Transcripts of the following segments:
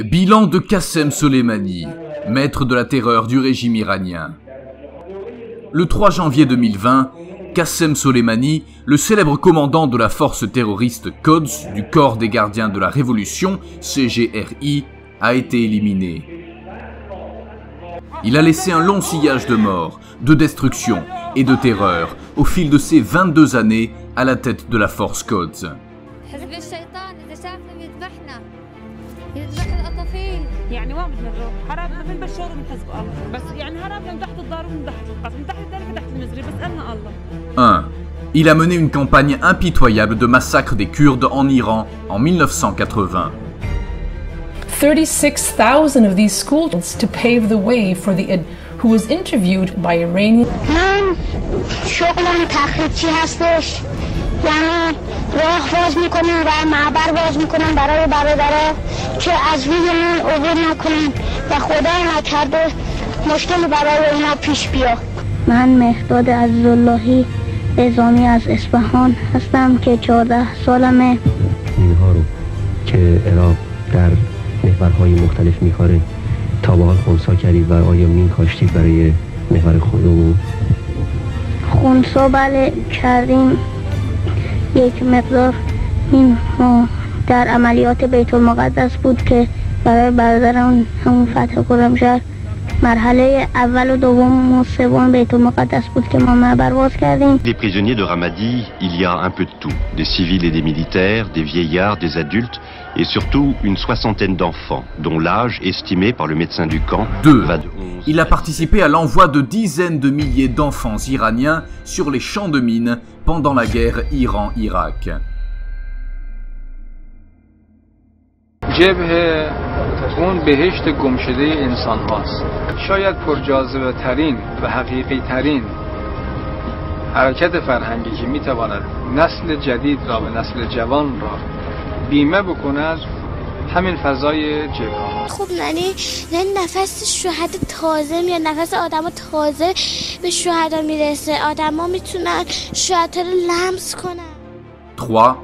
Bilan de Qassem Soleimani, maître de la terreur du régime iranien. Le 3 janvier 2020, Qassem Soleimani, le célèbre commandant de la force terroriste Quds du Corps des Gardiens de la Révolution, CGRI, a été éliminé. Il a laissé un long sillage de mort, de destruction et de terreur au fil de ses 22 années à la tête de la force Quds. Il a mené une campagne impitoyable de massacre des Kurdes en Iran en 1980. 36,000 of these schools to pave the way for the who was interviewed by Iranian. یعنی راه باز میکنن و معبر باز میکنن برای برادرها که از روی من عبور نکنن و خدای نکرده مشکلی برای اینا پیش بیاد. من مهداد عزیزاللهی نظامی از اصفهان هستم که 14 سالمه. اینها رو که عراق در محورهای مختلف میکاره تا به حال خونسا کردید و آیا میکاشتید برای محور خودمون؟ خونسا بله کردیم. یک مقدار این در عملیات بیت المقدس بود که برای برادران همون فتح خرمشهر مرحله اول و دوم و سوم بیت المقدس بود که ما معبر کردیم. Les prisonniers de Ramadi, il y a un peu de tout, des civils et des militaires, des vieillards, des adultes et surtout une soixantaine d'enfants dont l'âge estimé par le médecin du camp va de 11. Il a participé à l'envoi de dizaines de milliers d'enfants iraniens sur les champs de mines pendant la guerre Iran-Irak. جبهه اون بهشت گمشده انسان هاست. شاید پرجاذبه ترین و حقیقی ترین حرکت فرهنگی که میتواند نسل جدید را و نسل جوان را بیمه بکند همین فضای جبهه. خب یعنی نفس شهدا تازه میاد، نفس آدما تازه به شهدا میرسه، آدما میتونن شهدا رو لمس کنن. 3.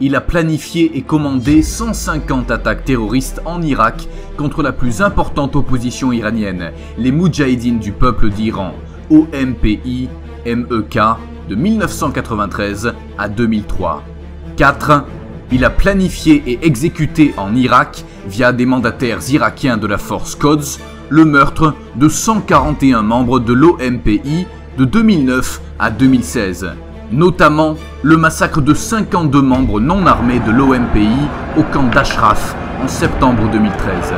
Il a planifié et commandé 150 attaques terroristes en Irak contre la plus importante opposition iranienne, les Moudjahidines du peuple d'Iran, OMPI, MEK, de 1993 à 2003. 4. Il a planifié et exécuté en Irak, via des mandataires irakiens de la force Quds, le meurtre de 141 membres de l'OMPI de 2009 à 2016. Notamment le massacre de 52 membres non armés de l'OMPI au camp d'Ashraf en septembre 2013.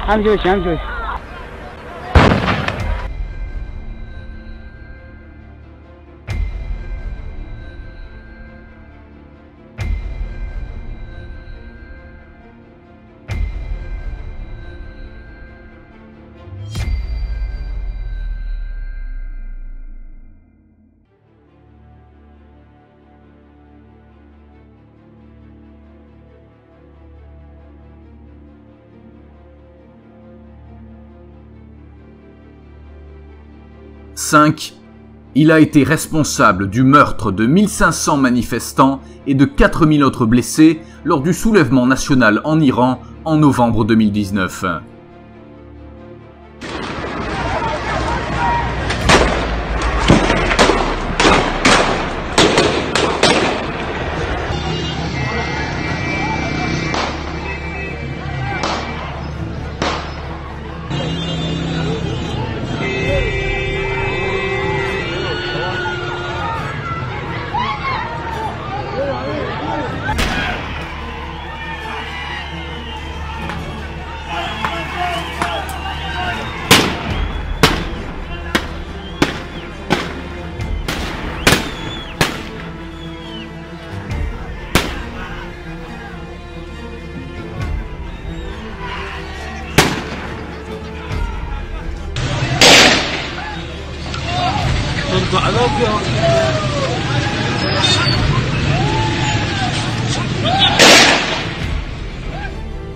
همجوش Il a été responsable du meurtre de 1500 manifestants et de 4000 autres blessés lors du soulèvement national en Iran en novembre 2019.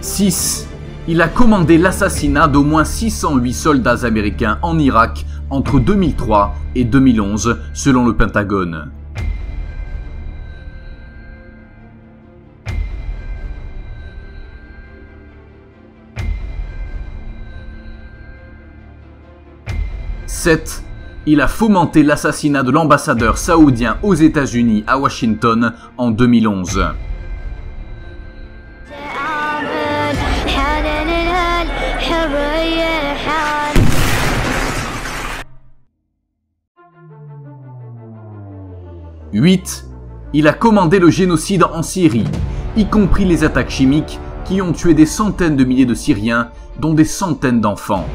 6. Il a commandé l'assassinat d'au moins 608 soldats américains en Irak entre 2003 et 2011, selon le Pentagone. « 7. Il a fomenté l'assassinat de l'ambassadeur saoudien aux États-Unis à Washington en 2011. « 8. Il a commandé le génocide en Syrie, y compris les attaques chimiques qui ont tué des centaines de milliers de Syriens, dont des centaines d'enfants. »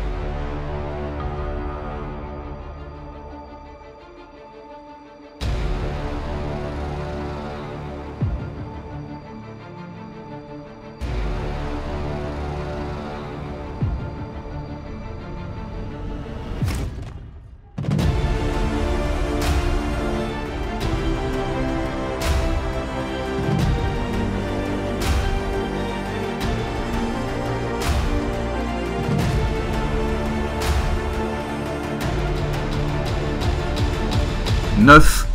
9.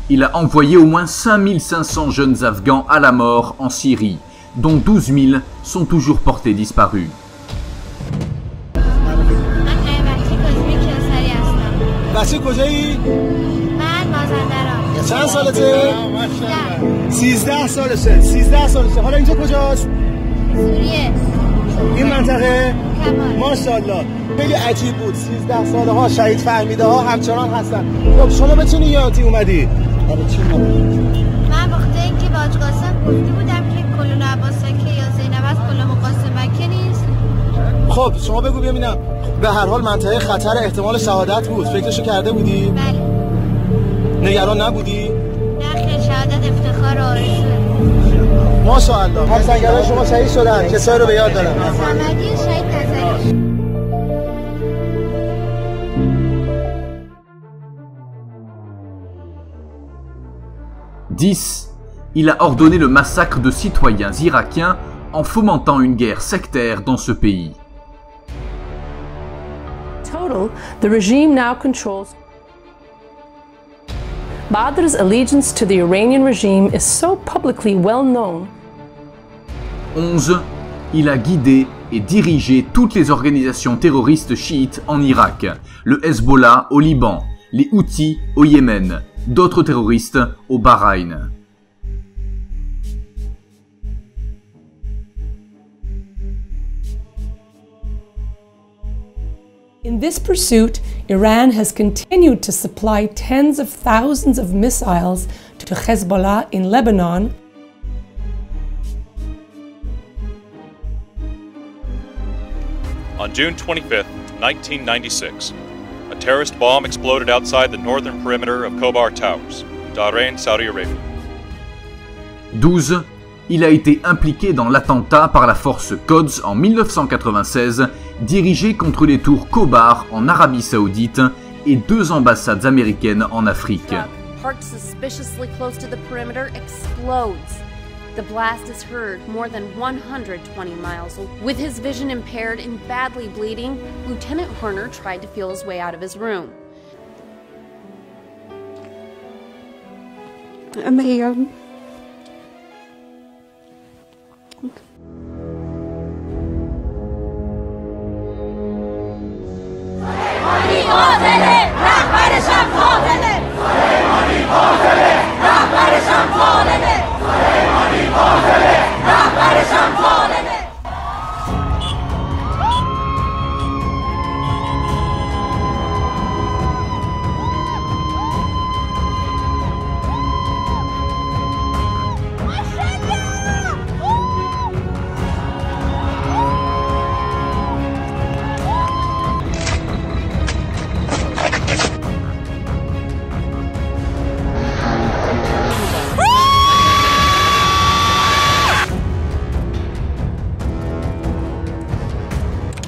Il a envoyé au moins 5500 jeunes Afghans à la mort en Syrie, dont 12 000 sont toujours portés disparus. این منطقه ماشاءالله خیلی عجیب بود 13 ساله ها شهید فهمیده ها همچنان هستن. خب شما به چه نیاتی اومدی؟ من وقتی اینکه با حاج قاسم گفته بودم که کلون عباسکه یا زینب از کلون مقاسمکه نیست. خب شما بگو ببینم به هر حال منطقه خطر احتمال شهادت بود، فکرشو کرده بودی؟ بله. نگران نبودی؟ نه خیر، شهادت افتخار آرزوه. ماشاءالله همسنگران شما شهید شدن، کسایی رو به یاد دارم. محمدی شهید نظری. Il a ordonné le massacre de citoyens irakiens en fomentant une guerre sectaire dans ce pays. Total, the regime now controls. Badr's allegiance to the Iranian regime is so publicly well known. 11. Il a guidé et dirigé toutes les organisations terroristes chiites en Irak, le Hezbollah au Liban, les Houthis au Yémen, d'autres terroristes au Bahreïn. In this pursuit, Iran has continued to supply tens of thousands of missiles to Hezbollah in Lebanon. On June 25, 1996, a terrorist bomb exploded outside the northern perimeter of Khobar Towers, Bahrain, Saudi Arabia. 12. Il a été impliqué dans l'attentat par la force Quds en 1996, dirigé contre les tours Khobar en Arabie Saoudite et 2 ambassades américaines en Afrique. Parked suspiciously close to the perimeter explodes. The blast is heard more than 120 miles. With his vision impaired and badly bleeding, Lieutenant Horner tried to feel his way out of his room.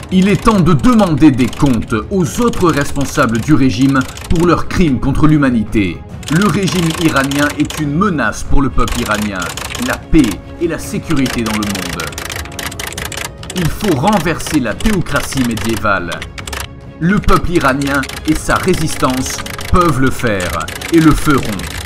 Il est temps de demander des comptes aux autres responsables du régime pour leurs crimes contre l'humanité. Le régime iranien est une menace pour le peuple iranien, la paix et la sécurité dans le monde. Il faut renverser la théocratie médiévale. Le peuple iranien et sa résistance peuvent le faire et le feront.